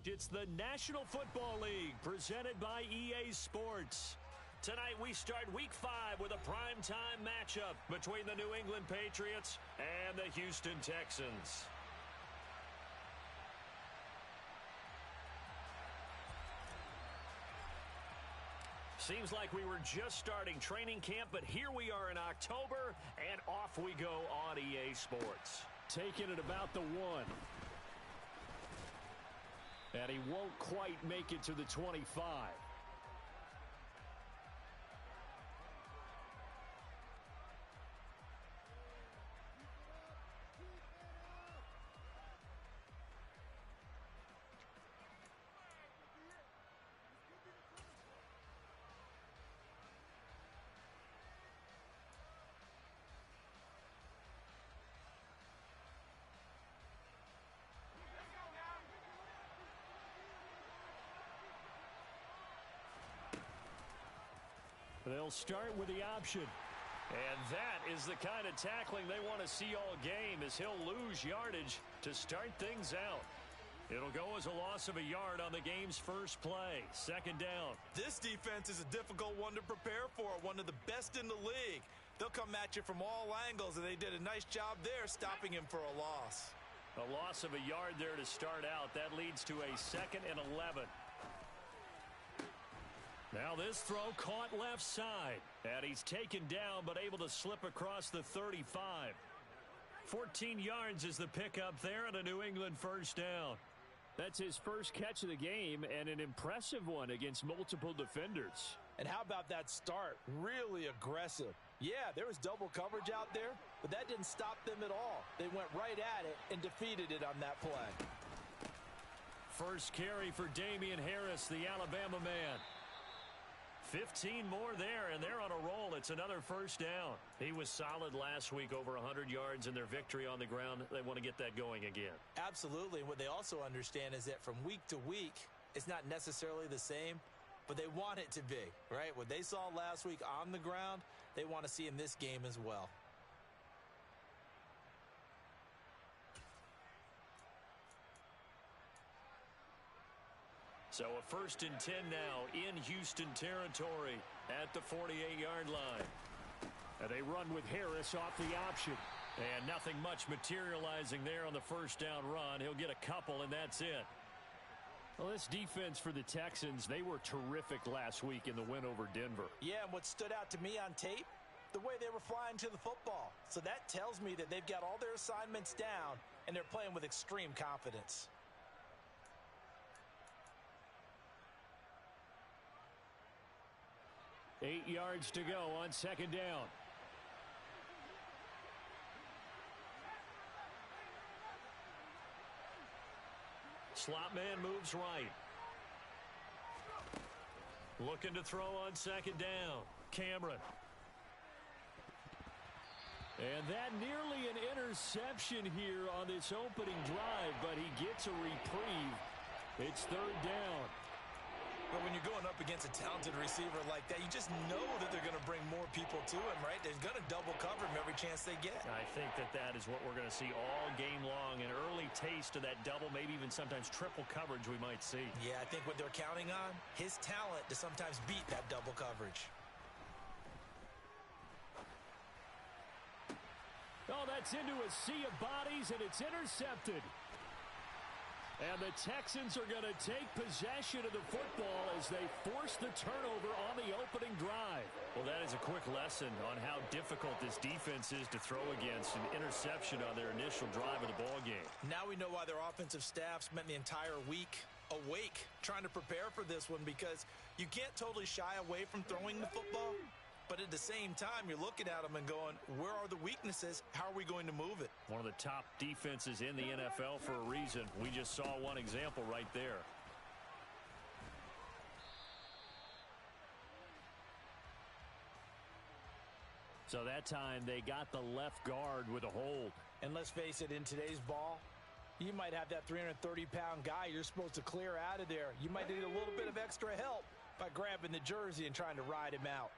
It's the National Football League presented by EA Sports. Tonight we start Week 5 with a primetime matchup between the New England Patriots and the Houston Texans. Seems like we were just starting training camp, but here we are in October, and off we go on EA Sports. Taking it about the 1. And he won't quite make it to the 25. They'll start with the option. And that is the kind of tackling they want to see all game, as he'll lose yardage to start things out. It'll go as a loss of a yard on the game's first play. Second down. This defense is a difficult one to prepare for, one of the best in the league. They'll come at you from all angles, and they did a nice job there stopping him for a loss. A loss of a yard there to start out. That leads to a 2nd and 11. Now this throw caught left side. And he's taken down but able to slip across the 35. 14 yards is the pickup there and a New England first down. That's his first catch of the game and an impressive one against multiple defenders. And how about that start? Really aggressive. Yeah, there was double coverage out there, but that didn't stop them at all. They went right at it and defeated it on that play. First carry for Damian Harris, the Alabama man. 15 more there, and they're on a roll. It's another first down. He was solid last week, over 100 yards in their victory on the ground. They want to get that going again. Absolutely. And what they also understand is that from week to week, it's not necessarily the same, but they want it to be, right? What they saw last week on the ground, they want to see in this game as well. So a 1st and 10 now in Houston territory at the 48-yard line. And they run with Harris off the option. And nothing much materializing there on the first down run. He'll get a couple, and that's it. Well, this defense for the Texans, they were terrific last week in the win over Denver. Yeah, and what stood out to me on tape, the way they were flying to the football. So that tells me that they've got all their assignments down, and they're playing with extreme confidence. Eight yards to go on second down. Slot man moves right. Looking to throw on second down. Cameron. And that nearly an interception here on this opening drive, but he gets a reprieve. It's third down. But when you're going up against a talented receiver like that, you just know that they're going to bring more people to him, right? They're going to double cover him every chance they get. I think that is what we're going to see all game long. An early taste of that double, maybe even sometimes triple coverage we might see. Yeah, I think what they're counting on, his talent to sometimes beat that double coverage. Oh, that's into a sea of bodies, and it's intercepted. And the Texans are going to take possession of the football as they force the turnover on the opening drive. Well, that is a quick lesson on how difficult this defense is to throw against. An interception on their initial drive of the ball game. Now we know why their offensive staff spent the entire week awake trying to prepare for this one, because you can't totally shy away from throwing the football. But at the same time, you're looking at them and going, where are the weaknesses? How are we going to move it? One of the top defenses in the NFL for a reason. We just saw one example right there. So that time they got the left guard with a hold. And let's face it, in today's ball, you might have that 330-pound guy you're supposed to clear out of there. You might need a little bit of extra help by grabbing the jersey and trying to ride him out.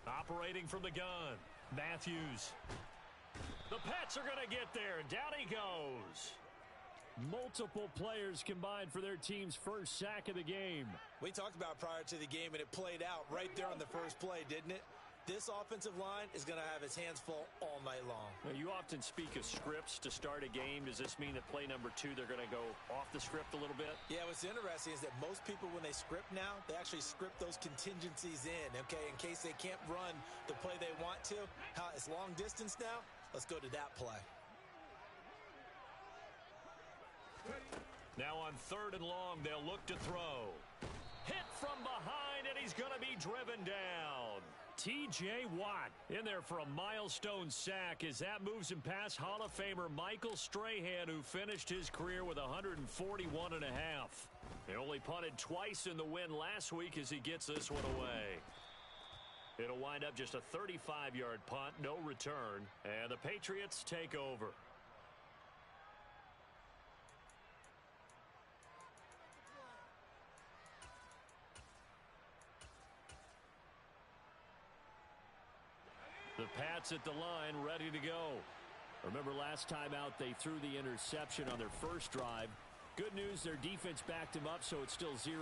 Operating from the gun, Matthews. The Pats are going to get there. Down he goes. Multiple players combined for their team's first sack of the game. We talked about prior to the game, and it played out right there on the first play, didn't it? This offensive line is going to have its hands full all night long. Now, you often speak of scripts to start a game. Does this mean that play number 2, they're going to go off the script a little bit? Yeah, what's interesting is that most people, when they script now, they actually script those contingencies in, okay, in case they can't run the play they want to. It's long distance now. Let's go to that play. Now on 3rd and long, they'll look to throw. Hit from behind, and he's going to be driven down. T.J. Watt in there for a milestone sack as that moves him past Hall of Famer Michael Strahan, who finished his career with 141 and a half. He only punted twice in the win last week as he gets this one away. It'll wind up just a 35-yard punt, no return, and the Patriots take over. The Pats at the line, ready to go. Remember last time out, they threw the interception on their first drive. Good news, their defense backed him up, so it's still 0-0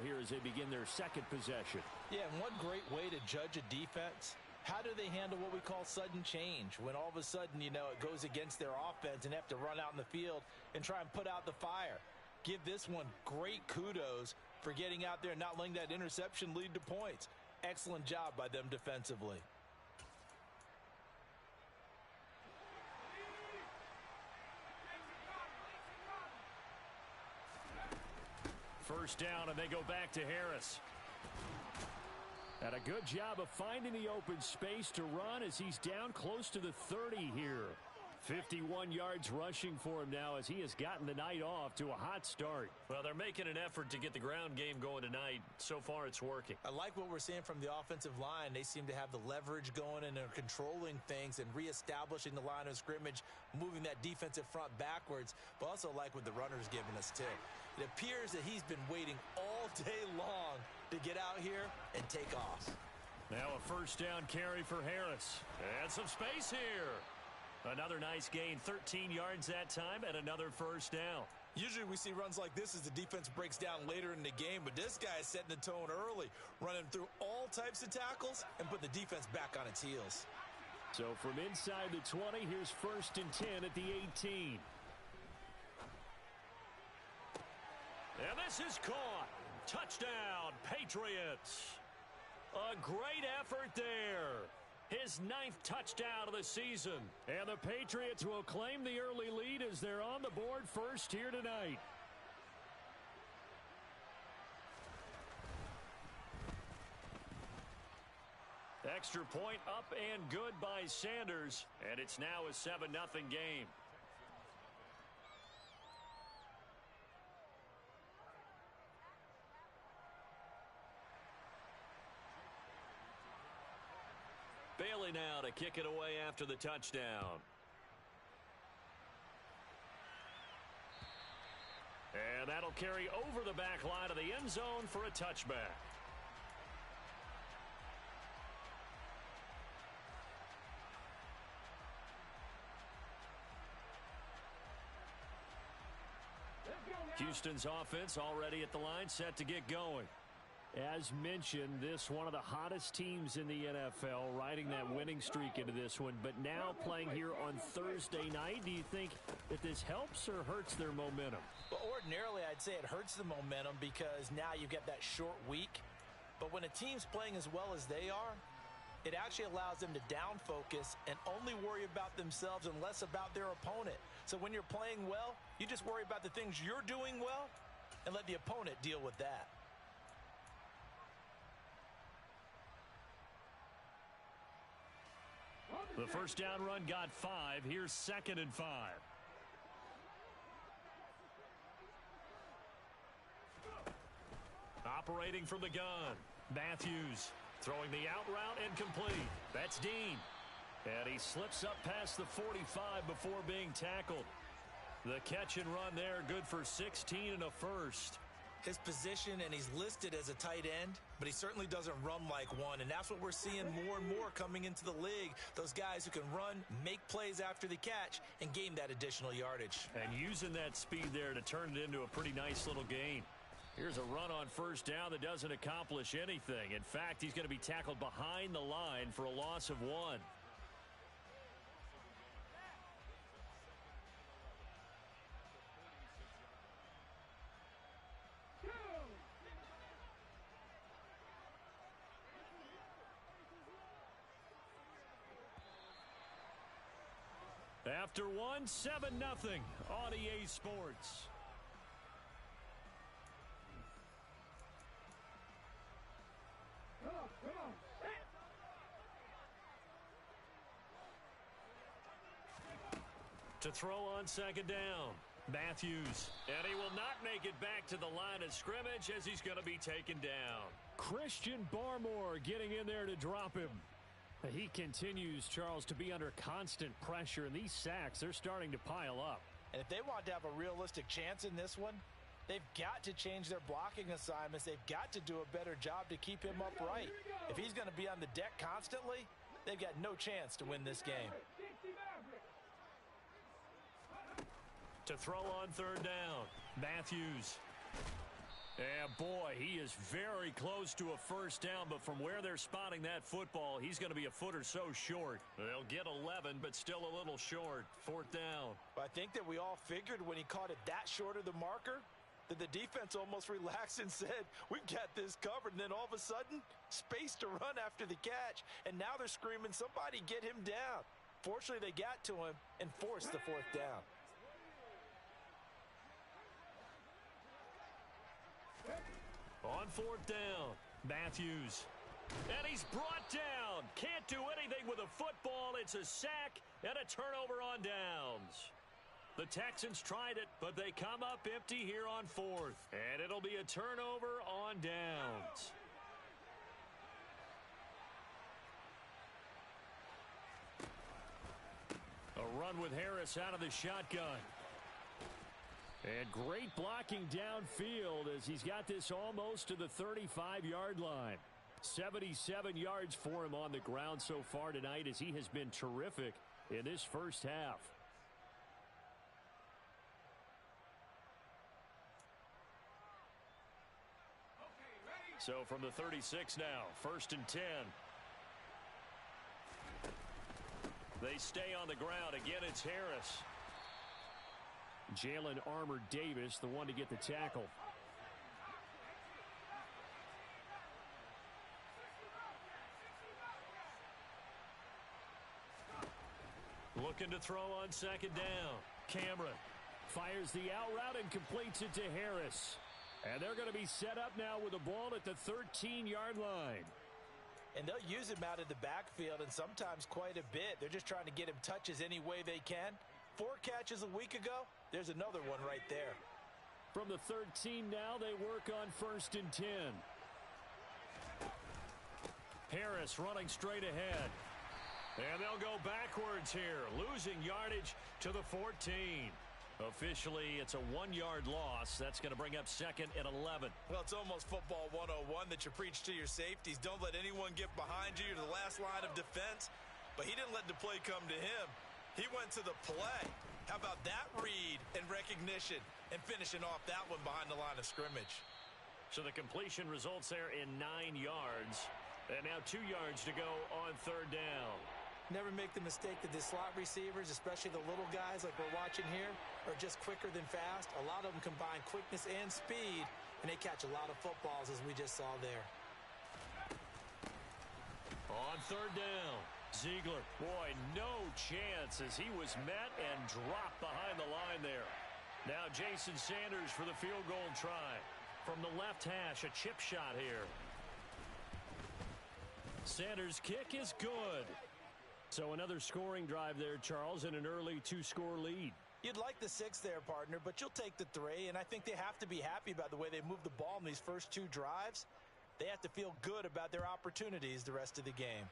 here as they begin their second possession. Yeah, and one great way to judge a defense, how do they handle what we call sudden change? When all of a sudden, it goes against their offense and have to run out in the field and try and put out the fire. Give this one great kudos for getting out there and not letting that interception lead to points. Excellent job by them defensively. First down, and they go back to Harris. And a good job of finding the open space to run as he's down close to the 30 here. 51 yards rushing for him now as he has gotten the night off to a hot start. Well, they're making an effort to get the ground game going tonight. So far, it's working. I like what we're seeing from the offensive line. They seem to have the leverage going and they're controlling things and reestablishing the line of scrimmage, moving that defensive front backwards, but also like what the runner's giving us, too. It appears that he's been waiting all day long to get out here and take off. Now a first down carry for Harris. And some space here. Another nice gain, 13 yards that time, and another first down. Usually we see runs like this as the defense breaks down later in the game, but this guy is setting the tone early, running through all types of tackles and put the defense back on its heels. So from inside the 20, here's 1st and 10 at the 18. And this is caught. Touchdown, Patriots. A great effort there. His 9th touchdown of the season. And the Patriots will claim the early lead as they're on the board first here tonight. Extra point up and good by Sanders. And it's now a 7-0 game. Bailey now to kick it away after the touchdown. And that'll carry over the back line of the end zone for a touchback. Houston's offense already at the line, set to get going. As mentioned, this one of the hottest teams in the NFL, riding that winning streak into this one, but now playing here on Thursday night. Do you think that this helps or hurts their momentum? Well, ordinarily, I'd say it hurts the momentum because now you get that short week. But when a team's playing as well as they are, it actually allows them to down focus and only worry about themselves and less about their opponent. So when you're playing well, you just worry about the things you're doing well and let the opponent deal with that. The first down run got 5. Here's 2nd and 5. Operating from the gun. Matthews throwing the out route and complete. That's Dean. And he slips up past the 45 before being tackled. The catch and run there, good for 16 and a first. his position, and he's listed as a tight end, but he certainly doesn't run like one, and that's what we're seeing more and more coming into the league. Those guys who can run, make plays after the catch, and gain that additional yardage. And using that speed there to turn it into a pretty nice little gain. Here's a run on first down that doesn't accomplish anything. In fact, he's going to be tackled behind the line for a loss of 1. After 1, 7-0 on EA Sports. To throw on second down, Matthews. And he will not make it back to the line of scrimmage as he's going to be taken down. Christian Barmore getting in there to drop him. He continues, Charles, to be under constant pressure, and these sacks, they're starting to pile up. And if they want to have a realistic chance in this one, they've got to change their blocking assignments. They've got to do a better job to keep him upright. If he's going to be on the deck constantly, they've got no chance to win this game. To throw on third down, Matthews. Yeah, boy, he is very close to a first down, but from where they're spotting that football, he's going to be a foot or so short. They'll get 11, but still a little short. Fourth down. I think that we all figured when he caught it that short of the marker that the defense almost relaxed and said, we've got this covered. And then all of a sudden, space to run after the catch. And now they're screaming, somebody get him down. Fortunately, they got to him and forced the fourth down. On fourth down, Matthews. And he's brought down. Can't do anything with a football. It's a sack and a turnover on downs. The Texans tried it, but they come up empty here on fourth. And it'll be a turnover on downs. A run with Harris out of the shotgun. And great blocking downfield as he's got this almost to the 35-yard line. 77 yards for him on the ground so far tonight as he has been terrific in this first half. So from the 36 now, 1st and 10. They stay on the ground. Again, it's Harris. Jalen Armour Davis, the one to get the tackle. Looking to throw on second down. Cameron fires the out route and completes it to Harris. And they're going to be set up now with the ball at the 13-yard line. And they'll use him out of the backfield, and sometimes quite a bit. They're just trying to get him touches any way they can. 4 catches a week ago. There's another one right there. From the 13 now, they work on 1st and 10. Harris running straight ahead. And they'll go backwards here, losing yardage to the 14. Officially, it's a 1-yard loss. That's going to bring up 2nd and 11. Well, it's almost football 101 that you preach to your safeties. Don't let anyone get behind you. You're the last line of defense. But he didn't let the play come to him. He went to the play. How about that read and recognition and finishing off that one behind the line of scrimmage? So the completion results there in 9 yards. And now 2 yards to go on third down. Never make the mistake that the slot receivers, especially the little guys like we're watching here, are just quicker than fast. A lot of them combine quickness and speed, and they catch a lot of footballs as we just saw there. On third down, Ziegler. Boy, no chance as he was met and dropped behind the line there. Now Jason Sanders for the field goal try. From the left hash, a chip shot here. Sanders' kick is good. So another scoring drive there, Charles, and an early 2-score lead. You'd like the 6 there, partner, but you'll take the 3, and I think they have to be happy about the way they moved the ball in these first 2 drives. They have to feel good about their opportunities the rest of the game.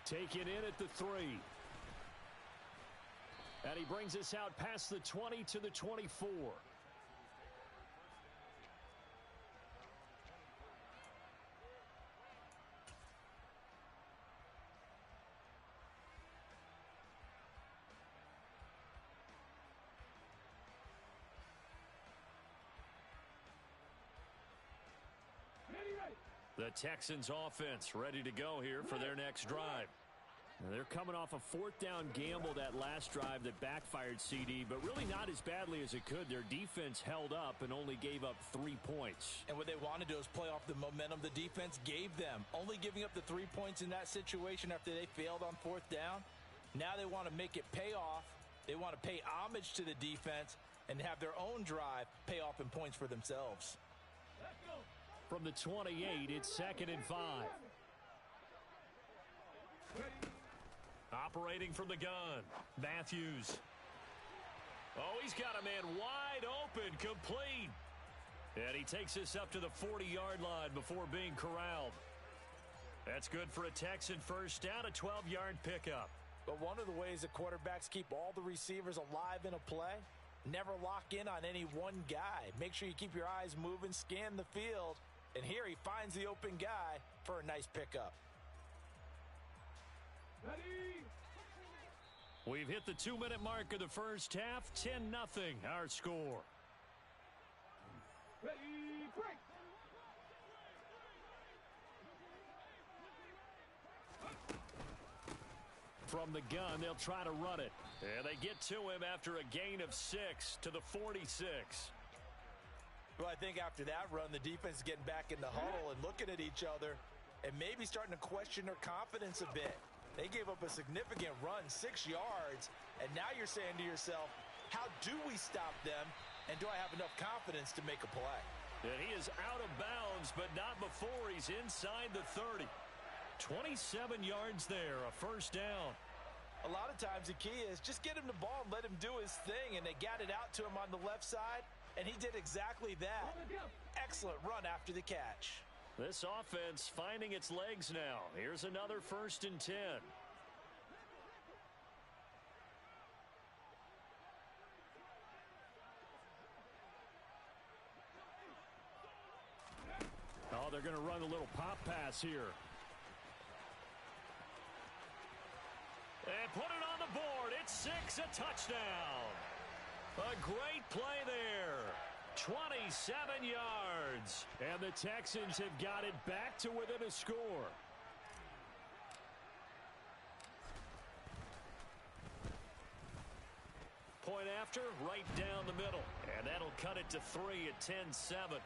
Taken in at the 3. And he brings us out past the 20 to the 24. The Texans offense ready to go here for their next drive. Now they're coming off a fourth down gamble that last drive that backfired, CD, but really not as badly as it could. Their defense held up and only gave up 3 points. And what they wanted to do is play off the momentum the defense gave them. Only giving up the 3 points in that situation after they failed on fourth down. Now they want to make it pay off. They want to pay homage to the defense and have their own drive pay off in points for themselves. From the 28, it's 2nd and 5. Operating from the gun, Matthews. Oh, he's got a man wide open, complete. And he takes this up to the 40-yard line before being corralled. That's good for a Texan first down, a 12-yard pickup. But one of the ways that quarterbacks keep all the receivers alive in a play, never lock in on any one guy. Make sure you keep your eyes moving, scan the field. And here he finds the open guy for a nice pickup. We've hit the 2-minute mark of the first half. 10-0 our score. Ready, break. From the gun, they'll try to run it. And they get to him after a gain of 6 to the 46. Well, I think after that run, the defense is getting back in the huddle and looking at each other and maybe starting to question their confidence a bit. They gave up a significant run, 6 yards, and now you're saying to yourself, how do we stop them, and do I have enough confidence to make a play? And he is out of bounds, but not before he's inside the 30. 27 yards there, a first down. A lot of times the key is just get him the ball and let him do his thing, and they got it out to him on the left side, and he did exactly that. Excellent run after the catch. This offense finding its legs now. Here's another 1st and 10. Oh, they're going to run a little pop pass here. And put it on the board. It's 6, a touchdown. A great play there. 27 yards. And the Texans have got it back to within a score. Point after, right down the middle. And that'll cut it to 3 at 10-7.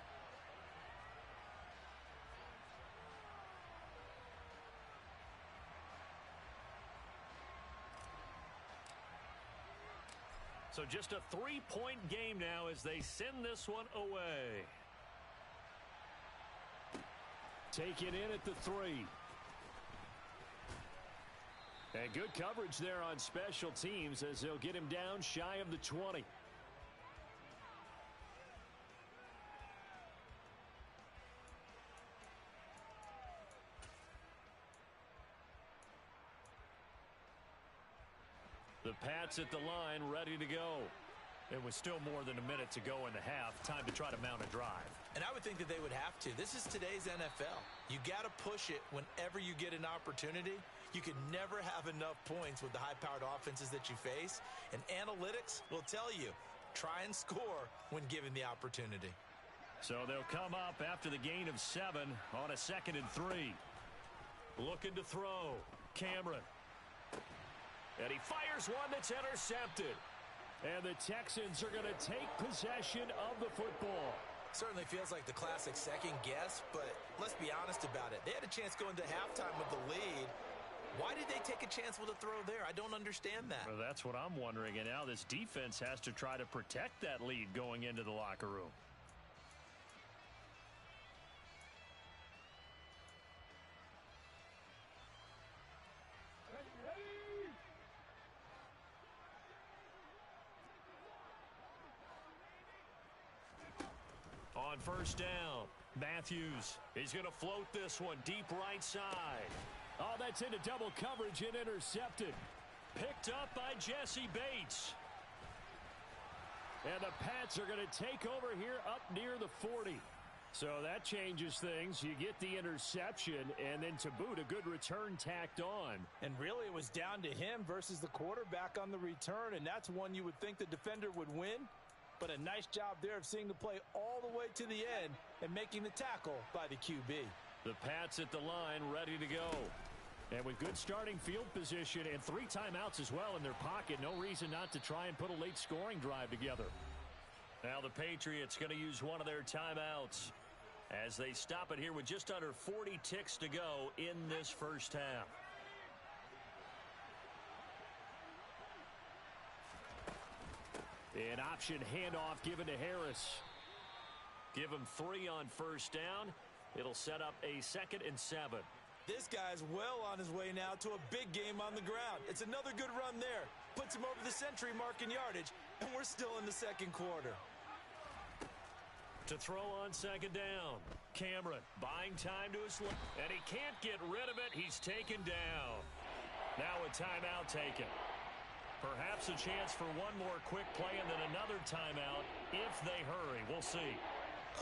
So just a 3-point game now as they send this one away. Taken in at the 3. And good coverage there on special teams as they'll get him down shy of the 20. The Pats at the line, ready to go. It was still more than a minute to go in the half. Time to try to mount a drive. And I would think that they would have to. This is today's NFL. You got to push it whenever you get an opportunity. You can never have enough points with the high-powered offenses that you face. And analytics will tell you, try and score when given the opportunity. So they'll come up after the gain of 7 on a 2nd and 3. Looking to throw. Cameron. And he fires one that's intercepted. And the Texans are going to take possession of the football. Certainly feels like the classic second guess, but let's be honest about it. They had a chance going to halftime with the lead. Why did they take a chance with a throw there? I don't understand that. Well, that's what I'm wondering. And now this defense has to try to protect that lead going into the locker room. On first down, Matthews. He's going to float this one deep right side. Oh, that's into double coverage and intercepted. Picked up by Jesse Bates. And the Pats are going to take over here up near the 40. So that changes things. You get the interception, and then to boot, a good return tacked on. And really, it was down to him versus the quarterback on the return, and that's one you would think the defender would win. But a nice job there of seeing the play all the way to the end and making the tackle by the QB. The Pats at the line, ready to go. And with good starting field position and 3 timeouts as well in their pocket, no reason not to try and put a late scoring drive together. Now the Patriots going to use one of their timeouts as they stop it here with just under 40 ticks to go in this first half. An option handoff given to Harris. Give him 3 on first down. It'll set up a 2nd and 7. This guy's well on his way now to a big game on the ground. It's another good run there. Puts him over the century mark in yardage, and we're still in the second quarter. To throw on 2nd down. Cameron buying time to his left, and he can't get rid of it. He's taken down. Now a timeout taken. Perhaps a chance for one more quick play and then another timeout if they hurry. We'll see.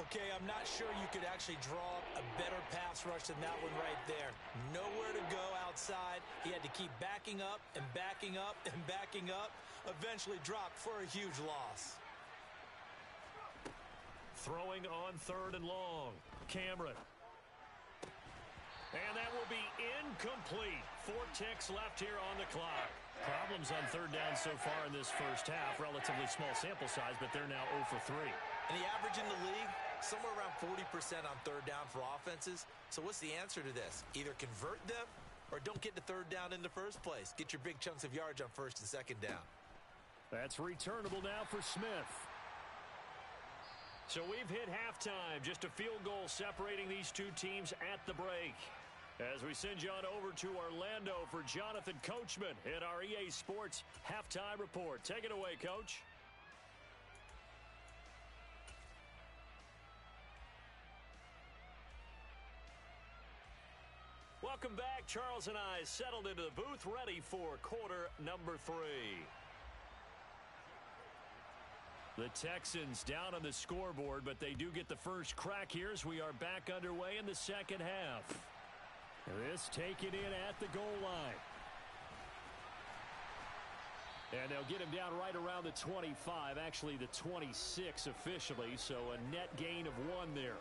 Okay, I'm not sure you could actually draw up a better pass rush than that one right there. Nowhere to go outside. He had to keep backing up and backing up and backing up. Eventually dropped for a huge loss. Throwing on 3rd and long. Cameron. And that will be incomplete. 4 ticks left here on the clock. Problems on 3rd down so far in this first half. Relatively small sample size, but they're now 0 for 3. And the average in the league, somewhere around 40% on 3rd down for offenses. So what's the answer to this? Either convert them or don't get the 3rd down in the first place. Get your big chunks of yards on 1st and 2nd down. That's returnable now for Smith. So we've hit halftime. Just a field goal separating these two teams at the break. As we send you on over to Orlando for Jonathan Coachman in our EA Sports Halftime Report. Take it away, Coach. Welcome back. Charles and I settled into the booth, ready for quarter number 3. The Texans down on the scoreboard, but they do get the first crack here as we are back underway in the second half. This taken in at the goal line. And they'll get him down right around the 25, actually the 26 officially, so a net gain of 1 there.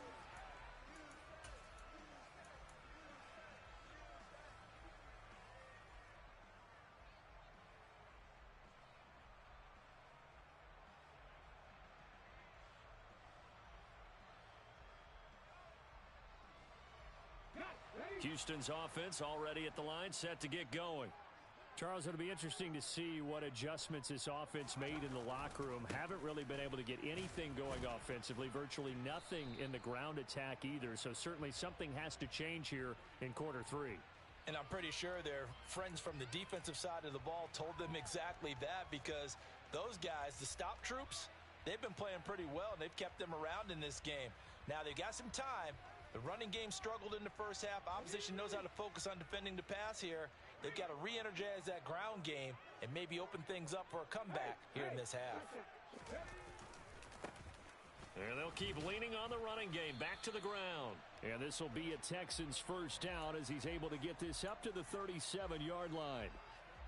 Houston's offense already at the line, set to get going. Charles, it'll be interesting to see what adjustments this offense made in the locker room. Haven't really been able to get anything going offensively, virtually nothing in the ground attack either. So certainly something has to change here in quarter 3. And I'm pretty sure their friends from the defensive side of the ball told them exactly that, because those guys, the stop troops, they've been playing pretty well, and they've kept them around in this game. Now they've got some time. The running game struggled in the first half. Opposition knows how to focus on defending the pass here. They've got to re-energize that ground game and maybe open things up for a comeback here in this half. And they'll keep leaning on the running game back to the ground. And this will be a Texans first down as he's able to get this up to the 37-yard line.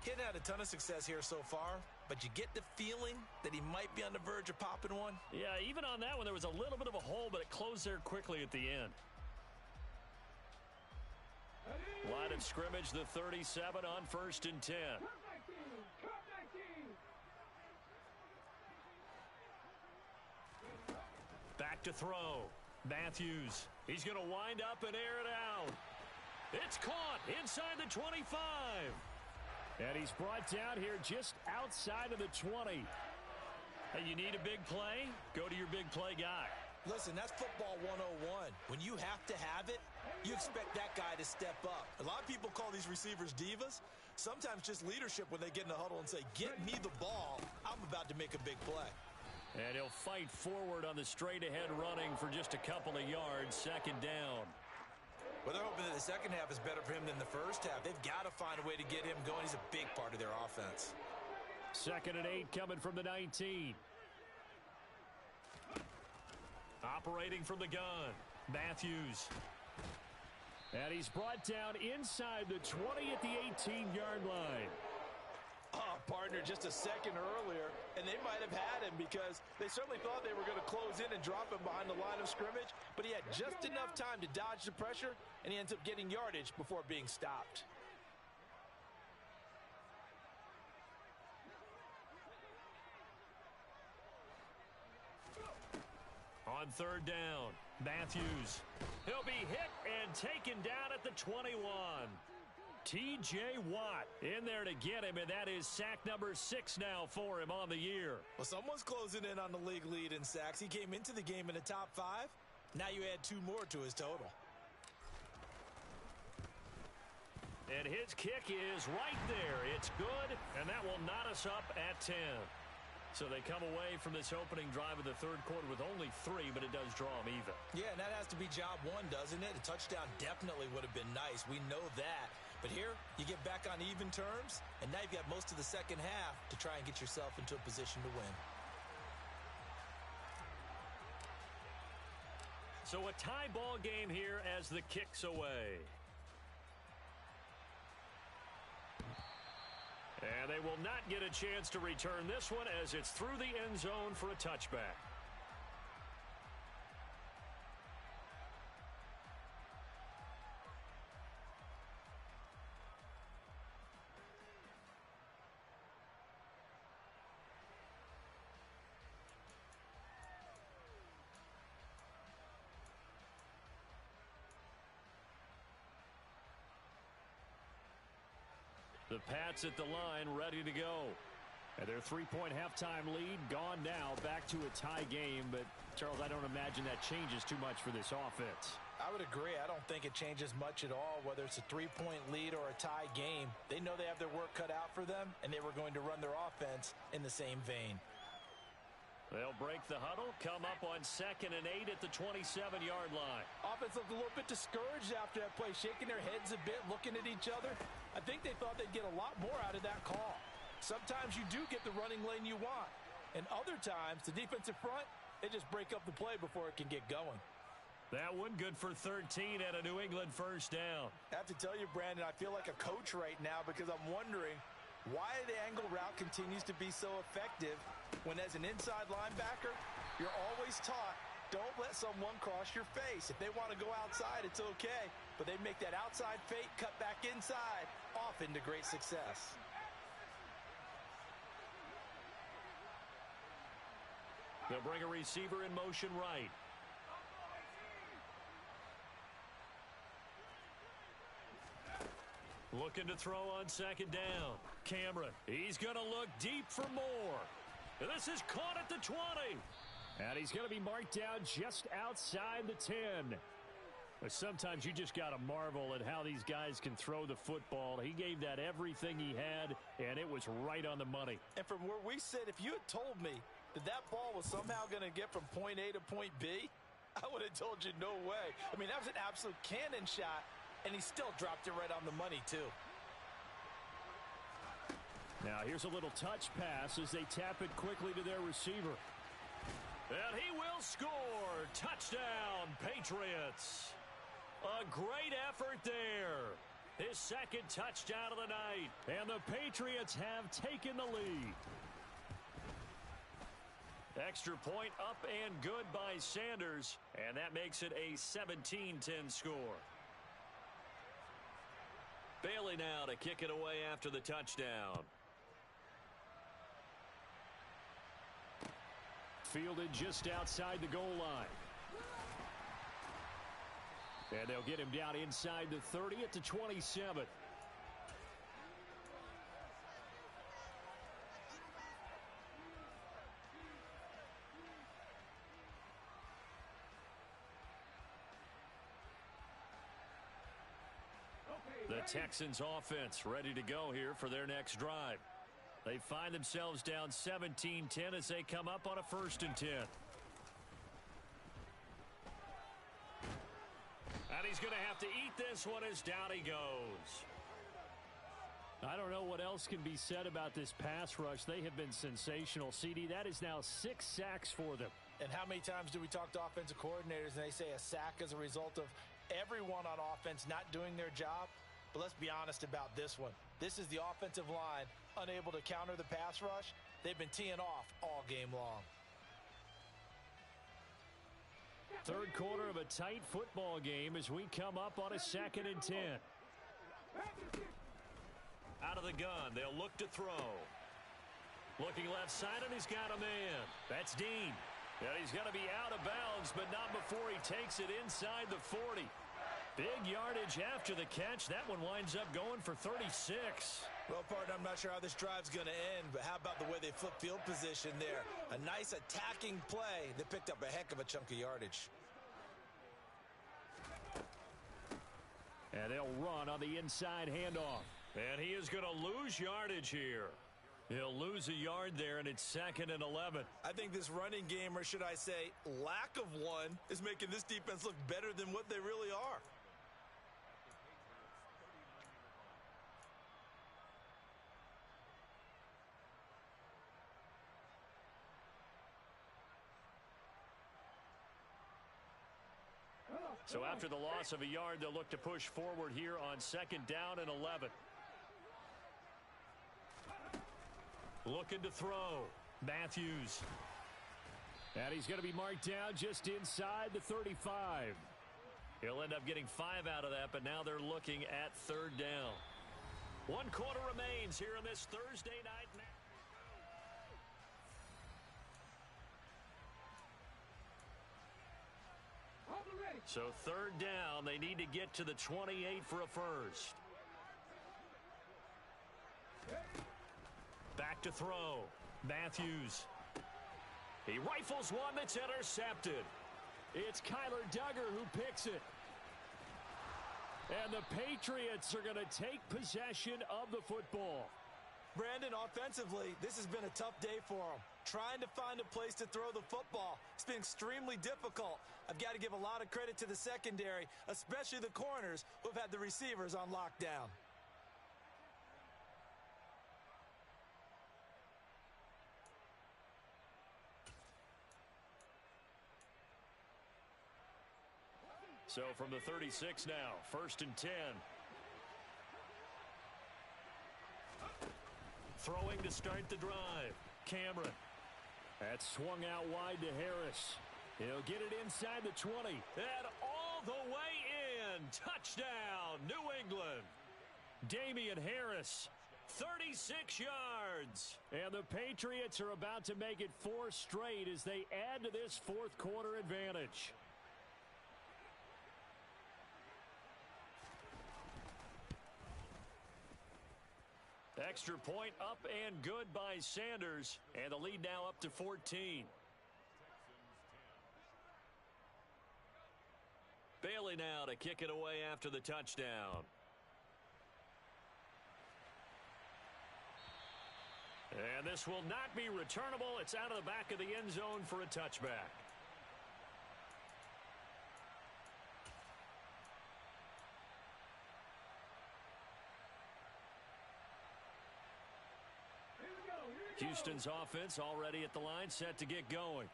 He hadn't had a ton of success here so far, but you get the feeling that he might be on the verge of popping one. Yeah, even on that one, there was a little bit of a hole, but it closed there quickly at the end. Line of scrimmage, the 37 on 1st and 10. Back to throw. Matthews. He's going to wind up and air it out. It's caught inside the 25. And he's brought down here just outside of the 20. Hey, you need a big play? Go to your big play guy. Listen, that's football 101. When you have to have it, you expect that guy to step up. A lot of people call these receivers divas. Sometimes just leadership when they get in the huddle and say, get me the ball. I'm about to make a big play. And he'll fight forward on the straight-ahead running for just a couple of yards, 2nd down. Well, they're hoping that the second half is better for him than the first half. They've got to find a way to get him going. He's a big part of their offense. 2nd and 8 coming from the 19. Operating from the gun, Matthews. And he's brought down inside the 20 at the 18-yard line. Oh, partner just a second earlier, and they might have had him because they certainly thought they were going to close in and drop him behind the line of scrimmage, but he had just enough time to dodge the pressure, and he ends up getting yardage before being stopped. On third down, Matthews. He'll be hit and taken down at the 21. T.J. Watt in there to get him, and that is sack number 6 now for him on the year. Well, someone's closing in on the league lead in sacks. He came into the game in the top 5. Now you add 2 more to his total. And his kick is right there. It's good, and that will knot us up at 10. So they come away from this opening drive of the third quarter with only 3, but it does draw them even. Yeah, and that has to be job 1, doesn't it? A touchdown definitely would have been nice. We know that. But here, you get back on even terms, and now you've got most of the second half to try and get yourself into a position to win. So a tie ball game here as the kick's away. And they will not get a chance to return this one as it's through the end zone for a touchback. The Pats at the line ready to go. And their 3-point halftime lead gone now, back to a tie game. But, Charles, I don't imagine that changes too much for this offense. I would agree. I don't think it changes much at all, whether it's a 3-point lead or a tie game. They know they have their work cut out for them, and they were going to run their offense in the same vein. They'll break the huddle, come up on 2nd and 8 at the 27-yard line. Offense looked a little bit discouraged after that play, shaking their heads a bit, looking at each other. I think they thought they'd get a lot more out of that call. Sometimes you do get the running lane you want, and other times the defensive front, they just break up the play before it can get going. That one good for 13 and a New England first down. I have to tell you, Brandon, I feel like a coach right now because I'm wondering why the angle route continues to be so effective when as an inside linebacker, you're always taught, don't let someone cross your face. If they want to go outside, it's okay. But they make that outside fake, cut back inside, off into great success. They'll bring a receiver in motion right. Looking to throw on 2nd down. Cameron, he's going to look deep for more. And this is caught at the 20. And he's going to be marked down just outside the 10. But sometimes you just got to marvel at how these guys can throw the football. He gave that everything he had, and it was right on the money. And from where we sit, if you had told me that that ball was somehow going to get from point A to point B, I would have told you no way. I mean, that was an absolute cannon shot, and he still dropped it right on the money, too. Now, here's a little touch pass as they tap it quickly to their receiver. And he will score. Touchdown, Patriots. A great effort there. His 2nd touchdown of the night. And the Patriots have taken the lead. Extra point up and good by Sanders. And that makes it a 17-10 score. Bailey now to kick it away after the touchdown. Fielded just outside the goal line. And they'll get him down inside the 30 at the 27. The Texans offense ready to go here for their next drive. They find themselves down 17-10 as they come up on a 1st and 10. And he's going to have to eat this one as down he goes. I don't know what else can be said about this pass rush. They have been sensational. CD, that is now 6 sacks for them. And how many times do we talk to offensive coordinators and they say a sack as a result of everyone on offense not doing their job? But let's be honest about this one. This is the offensive line unable to counter the pass rush. They've been teeing off all game long. Third quarter of a tight football game as we come up on a 2nd and 10. Out of the gun, they'll look to throw. Looking left side, and he's got a man. That's Dean. And he's going to be out of bounds, but not before he takes it inside the 40. Big yardage after the catch. That one winds up going for 36. Well, partner, I'm not sure how this drive's going to end, but how about the way they flip field position there? A nice attacking play that picked up a heck of a chunk of yardage. And they'll run on the inside handoff. And he is going to lose yardage here. He'll lose a yard there, and it's 2nd and 11. I think this running game, or should I say lack of one, is making this defense look better than what they really are. So after the loss of a yard, they'll look to push forward here on 2nd down and 11. Looking to throw. Matthews. And he's going to be marked down just inside the 35. He'll end up getting 5 out of that, but now they're looking at 3rd down. 1 quarter remains here on this Thursday night match. So 3rd down, they need to get to the 28 for a first. Back to throw. Matthews. He rifles one that's intercepted. It's Kyler Duggar who picks it. And the Patriots are going to take possession of the football. Brandon, offensively, this has been a tough day for them. Trying to find a place to throw the football. It's been extremely difficult. I've got to give a lot of credit to the secondary, especially the corners who have had the receivers on lockdown. So from the 36 now, 1st and 10. Throwing to start the drive. Cameron. That's swung out wide to Harris. He'll get it inside the 20. And all the way in. Touchdown, New England. Damian Harris, 36 yards. And the Patriots are about to make it 4 straight as they add to this 4th quarter advantage. Extra point up and good by Sanders. And the lead now up to 14. Bailey now to kick it away after the touchdown. And this will not be returnable. It's out of the back of the end zone for a touchback. Houston's offense already at the line, set to get going.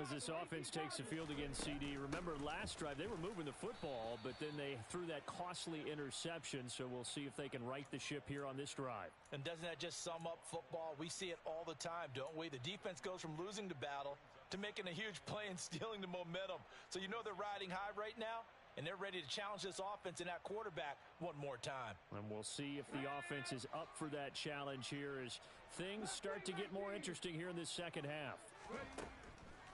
As this offense takes the field against CD, remember last drive they were moving the football, but then they threw that costly interception, so we'll see if they can right the ship here on this drive. And doesn't that just sum up football? We see it all the time, don't we? The defense goes from losing the battle to making a huge play and stealing the momentum. So you know they're riding high right now, and they're ready to challenge this offense and that quarterback one more time. And we'll see if the offense is up for that challenge here as things start to get more interesting here in this second half.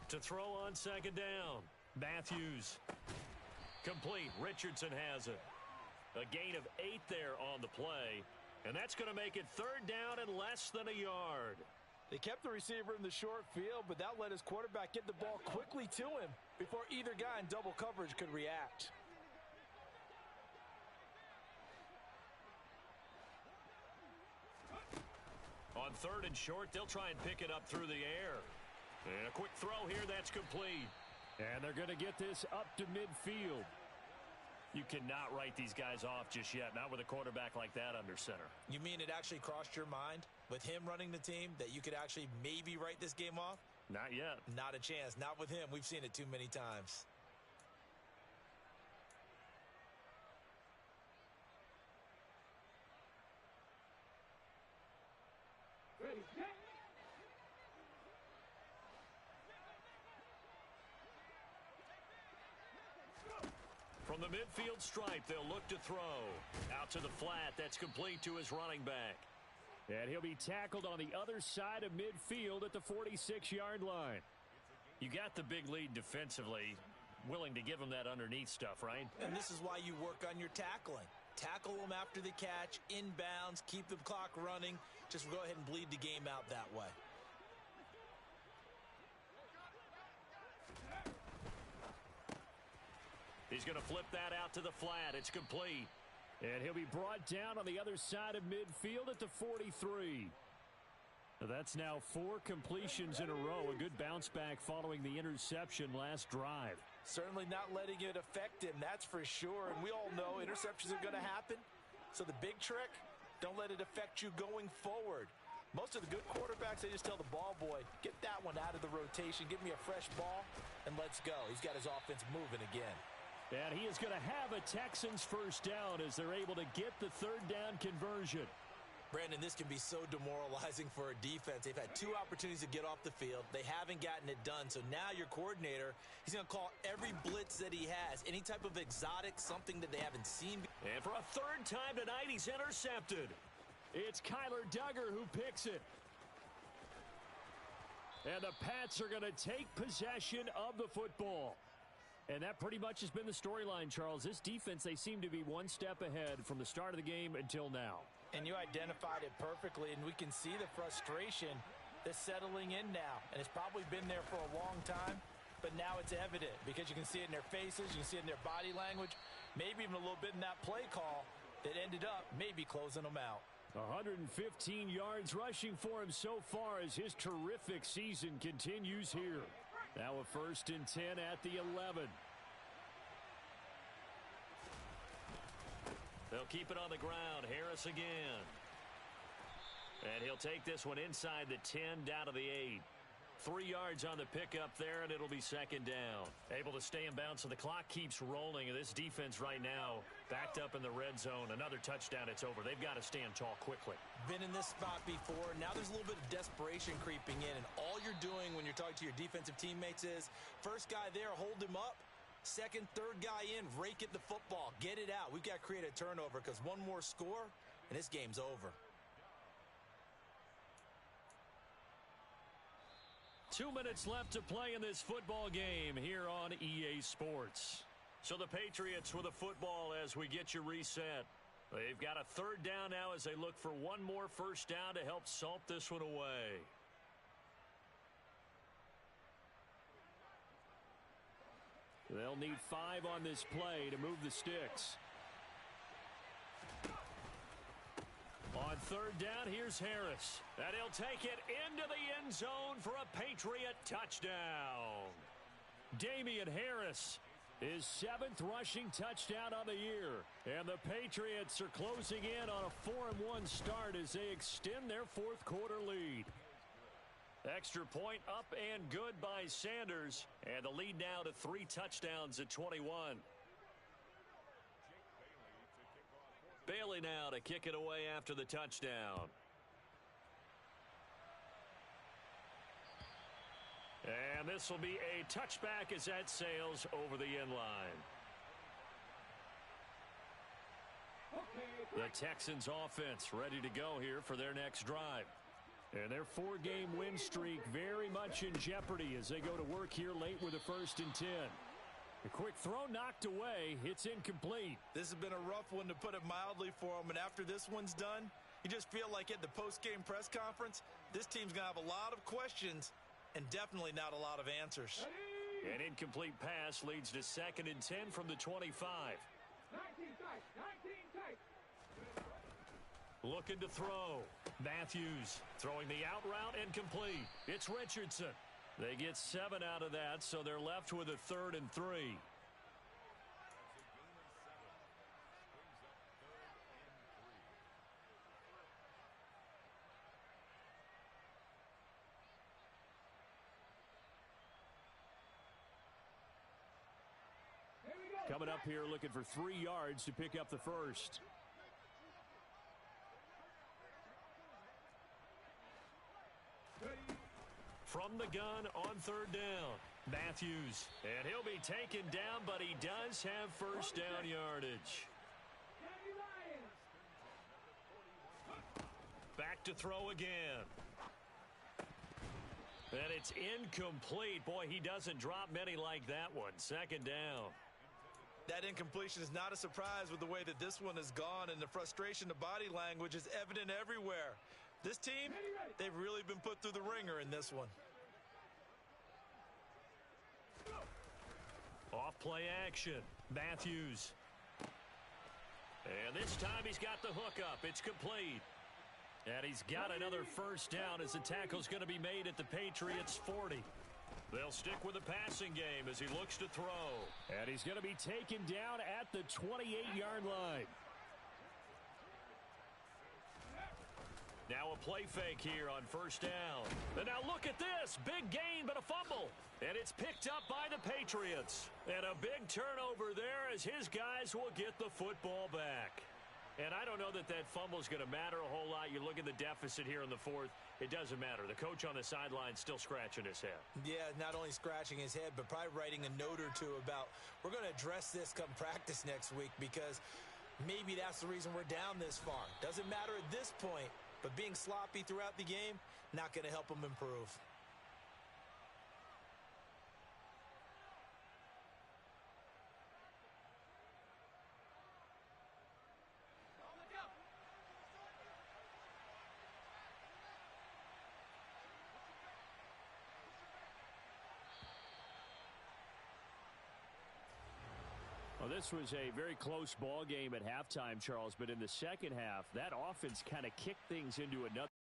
To throw on 2nd down. Matthews. Complete. Richardson has it. A gain of 8 there on the play. And that's going to make it 3rd down and less than a yard. They kept the receiver in the short field, but that let his quarterback get the ball quickly to him before either guy in double coverage could react. On 3rd and short, they'll try and pick it up through the air. And a quick throw here, that's complete. And they're going to get this up to midfield. You cannot write these guys off just yet, not with a quarterback like that under center. You mean it actually crossed your mind with him running the team that you could actually maybe write this game off? Not yet. Not a chance. Not with him. We've seen it too many times. From the midfield stripe, they'll look to throw. Out to the flat. That's complete to his running back. And he'll be tackled on the other side of midfield at the 46-yard line. You got the big lead defensively. Willing to give him that underneath stuff, right? And this is why you work on your tackling. Tackle them after the catch, inbounds, keep the clock running. Just go ahead and bleed the game out that way. He's going to flip that out to the flat. It's complete. And he'll be brought down on the other side of midfield at the 43. That's now 4 completions in a row. A good bounce back following the interception last drive. Certainly not letting it affect him, that's for sure. And we all know interceptions are going to happen. So the big trick, don't let it affect you going forward. Most of the good quarterbacks, they just tell the ball boy, get that one out of the rotation, give me a fresh ball, and let's go. He's got his offense moving again. And he is going to have a Texans first down as they're able to get the third down conversion. Brandon, this can be so demoralizing for a defense. They've had 2 opportunities to get off the field. They haven't gotten it done. So now your coordinator, he's going to call every blitz that he has, any type of exotic, something that they haven't seen. And for a third time tonight, he's intercepted. It's Kyler Duggar who picks it. And the Pats are going to take possession of the football. And that pretty much has been the storyline, Charles. This defense, they seem to be one step ahead from the start of the game until now. And you identified it perfectly, and we can see the frustration that's settling in now. And it's probably been there for a long time, but now it's evident because you can see it in their faces, you can see it in their body language, maybe even a little bit in that play call that ended up maybe closing them out. 115 yards rushing for him so far as his terrific season continues here. Now a 1st and 10 at the 11. They'll keep it on the ground. Harris again. And he'll take this one inside the 10 down to the 8. 3 yards on the pickup there, and it'll be 2nd down. Able to stay in bounds, so the clock keeps rolling. And this defense right now backed up in the red zone. Another touchdown, it's over. They've got to stand tall quickly. Been in this spot before. Now there's a little bit of desperation creeping in. And all you're doing when you're talking to your defensive teammates is, first guy there, hold him up. Second, third guy in, rake at the football. Get it out. We've got to create a turnover because one more score, and this game's over. 2 minutes left to play in this football game here on EA Sports. So the Patriots with a football as we get you reset. They've got a 3rd down now as they look for one more first down to help salt this one away. They'll need 5 on this play to move the sticks. On 3rd down, here's Harris. And he'll take it into the end zone for a Patriot touchdown. Damian Harris, his 7th rushing touchdown on the year. And the Patriots are closing in on a 4-1 start as they extend their 4th quarter lead. Extra point up and good by Sanders. And the lead now to 3 touchdowns at 21. Bailey now to kick it away after the touchdown. And this will be a touchback as that sails over the end line. The Texans offense ready to go here for their next drive. And their 4-game win streak very much in jeopardy as they go to work here late with a 1st and 10. A quick throw knocked away. It's incomplete. This has been a rough one, to put it mildly, for them. And after this one's done, you just feel like at the post-game press conference, this team's going to have a lot of questions and definitely not a lot of answers. An incomplete pass leads to 2nd and 10 from the 25. 19 tight. Looking to throw. Matthews throwing the out route and complete. It's Richardson. They get 7 out of that, so they're left with a 3rd and 3. Coming up here looking for 3 yards to pick up the first. from the gun on third down. Matthews, and he'll be taken down, but he does have first down yardage. Back to throw again. And it's incomplete. Boy, he doesn't drop many like that one. Second down. That incompletion is not a surprise with the way that this one has gone, and the frustration, the body language is evident everywhere. This team, they've really been put through the ringer in this one. Off play action. Matthews. And this time he's got the hook up. It's complete. And he's got another first down as the tackle's going to be made at the Patriots' 40. They'll stick with the passing game as he looks to throw. And he's going to be taken down at the 28-yard line. Now a play fake here on first down. And now look at this. Big gain, but a fumble. And it's picked up by the Patriots. And a big turnover there as his guys will get the football back. And I don't know that that fumble is going to matter a whole lot. You look at the deficit here in the fourth. It doesn't matter. The coach on the sideline still scratching his head. Yeah, not only scratching his head, but probably writing a note or two about we're going to address this come practice next week because maybe that's the reason we're down this far. Doesn't matter at this point, but being sloppy throughout the game, not going to help them improve. Well, this was a very close ball game at halftime, Charles, but in the second half, that offense kind of kicked things into another